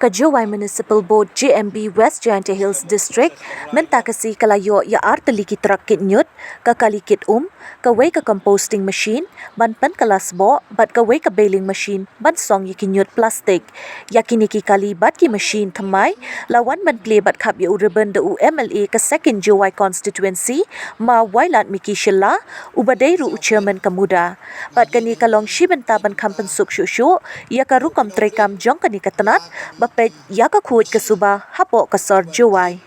Jowai Municipal Board JMB West Jaiñtia Hills District mynta kasi kalayo ya Tylli ki Trok kit Ñiut kali kit kawei ka Composting Machine ban pynkylla sboh bat kawei ka baling machine ban song ki Ñiut plastik ya kini ki kali bat ki machine thymmai lawan ban plie bat khap ya urban de UMLA ka second Jowai Constituency ma Wailadmiki Shylla ubadai ru chairman ka MUDA bat kani kalong bynta ban kham pynsuk shuh ya ka rukom treikam jong kani ka tanat bapet ya ka khut ka suba hapo ka sor Jowai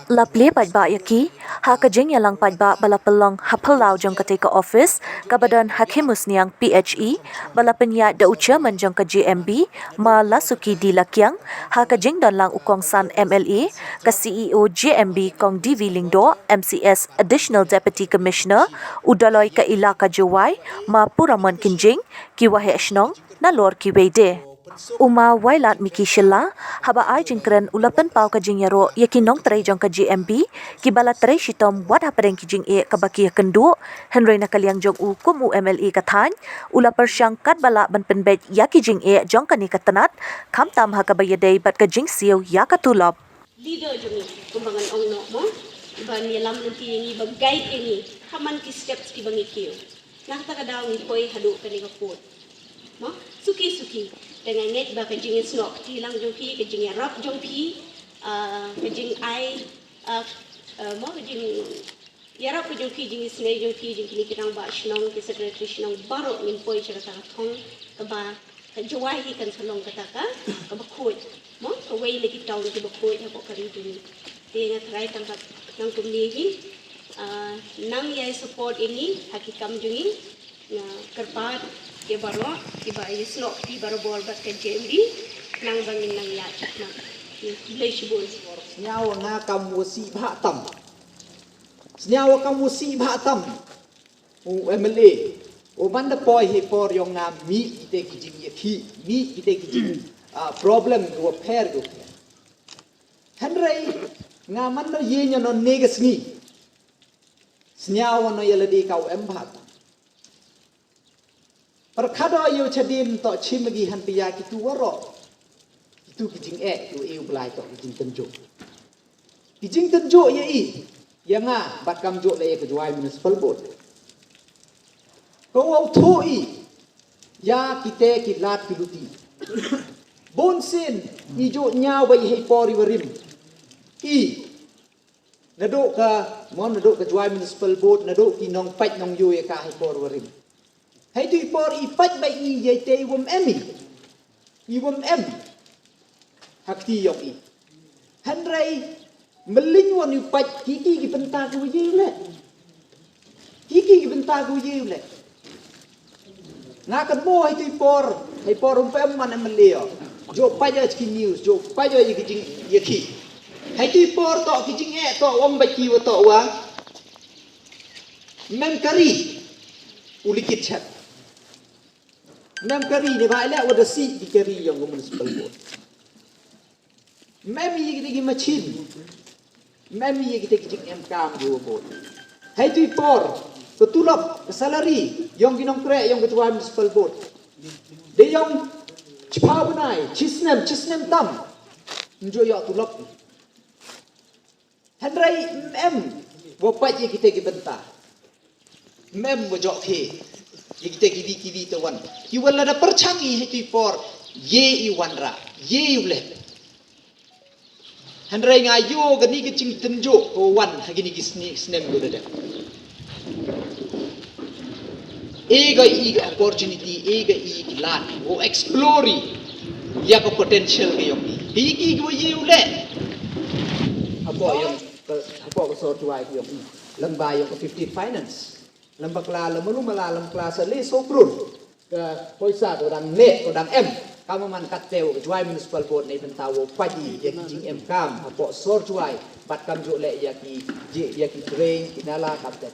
la plie pat ba yaki ha ka jing yalang pat ba bala pelong hapelau jong ka take office ka badan hakimus niang PHE bala penya da chairman jong ka JMB ma Lasooki D lakyang ha ka jing dan lang ukong san MLA ka CEO JMB kong DV Lingdo MCS Additional Deputy Commissioner udaloy ka Elaka Jowai ma Puramon Kynjing ki Waheh Shnong na lor ki weide Uma Wailadmiki Shylla haba ai jingkren ulapan pau ka jingyaro yakinong tray jong ka JMB ki bala tray shitom wat hapadeng ki jing ka baki kendu henry na kaliang jong kum UMLA kathan ula persyang kat bala ban penbet yaki jing jong kani katanat kham tam ha ka bayadei bat ka jing siu ya ka tulop leader jong kumbangan ong no mo ban yalam nanti yang ba guide ini haman ki steps ki bangi kiyo nakta ka daw ni poi hadu kani ka put mo suki dengan net ba ka jing snok ti lang jong pi ka jing rap jong pi ka jing ai mo ka jing yarap ka jong pi jing snai jong pi jing kini kirang ba shnong ki secretary shnong baro min poi chara ta thong ka ba ka jowai hi kan salong kata ka ba khoi mo ka wei le ki taw ki ba khoi ha ko kari duni te nga try tang ka nang kumni hi nang yai support ini hakikam jungi na karpat ke baro iba isno ki baro bol bat ke JMB nang bangin nang ya na leishbul nyawa nga kamusi bhatam nyawa kamusi bhatam o MLA o banda poi he por yong na mi ite ki jing ki mi ite ki jing problem go pair go henry nga man no ye nya no negas ni nyawa no yeladi kau bhatam perkado yo chadim to chimagi han piya ki tu waro itu kijing tu eu blai to kijing tenjo ye i yanga bakam jo le ke Jowai Municipal Board ko au thu i ya kite ki lat ki luti bonsin i jo nya bai he pori warim i nado ka mon nado ka Jowai Municipal Board nado ki nong pat nong yo ka he pori warim hay tu por ipat ba i yete wom emi i wom em hakti yok i hanrai meling won ipat kiki ki benta ku ye le kiki ki benta ku ye le nga kan mo hay tu por um pem man em leo jo pa ja ki news jo pa ja ki jing ye ki hay tu por to ki jing to wom ba ki wa to wa mem kari ulikit chat Mem kari ni ba ile wada si di kari yang municipal board. Mem yi gi machine. Mem yi gi jing kam go board. Hai tu por to tulop salary yang ginong kre yang ketua municipal board. De yang chpau nai chisnem tam. Njo ya tulop. Handrai wo pa yi gi benta. Mem wo jok the. Kita kidi tawan. Iwala na perchangi hiti por ye iwanra ye ule. Handrai nga yo gani kicing tenjo o wan hagini gisni snem go dada. Ega opportunity ega lan o explore ya ko potential ke yoki. Higi go ye ule. Apo ko sort Jowai ko yoki. Lambay ko 15 finance. Lambakla lamala lam sa le soprun ke poisa ko dang ne ko dang kamu man katteu Jowai Municipal Board nei bentawo paji ya ki jing kam apo sor Jowai bat kam jo le ya ki train kinala kapte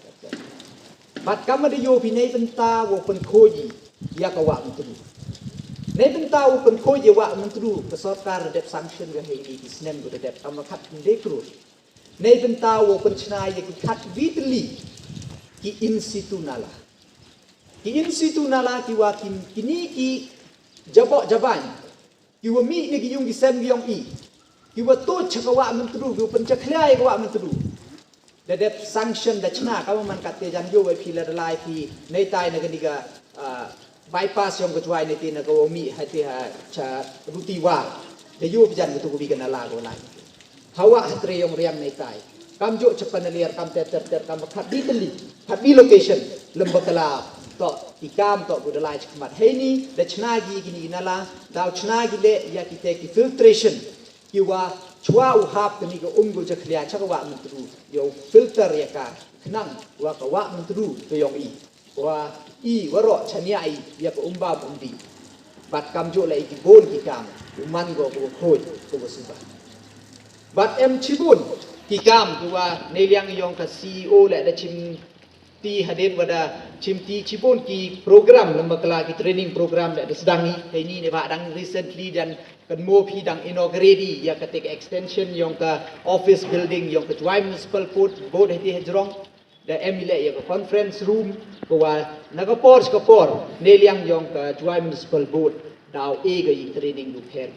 bat kam de yo pi nei bentawo pen khoji ya ka wa mtru nei bentawo pen khoji wa mtru ke sarkar dep sanction ga hei ki snem go dep kam khat de kru nei bentawo pen chnai ya ki khat vitli ki in situ nala ki in situ nala ki wa kini ki jabok jaban ki wa mi ni ki yung ki sem ki yong i ki wa to chakawa mentru ki pencakhlai ka wa mentru da sanction da chna ka man ka te jan yo wa phi la lai phi nei tai na ga bypass yong ka chwai nei ti na ka mi ha ti ha cha ruti wa da yo jan ka tu bi kana la go lai hawa hatre yong riam nei tai kam jo chapan liar kam ter kam khat di teli khat di location lembakala to ikam to budalai chmat heni da chna gi kini inala da chna gi le ya ki te ki filtration ki wa chwa u hap ni ko go jakhlia chakwa mentru yo filter ya ka knang wa ka wa mentru to yong i waro chania i ya ko umba umdi bat kam jo le ki bon ki kam man go ko khoi ko suba bat em chibun ki kam tu wa nei liang yong ka CEO le da chim ti haden wada chim ti chibun ki program lembakala ki training program le da sedangi ni ne ba dang recently dan kan mo phi dang inaugurate ya ka take extension yong ka office building yong ka Jowai Municipal Board heti hejrong da emile ya ka conference room ko wa nagapor nei liang yong ka Jowai Municipal Board daw e ga training du pher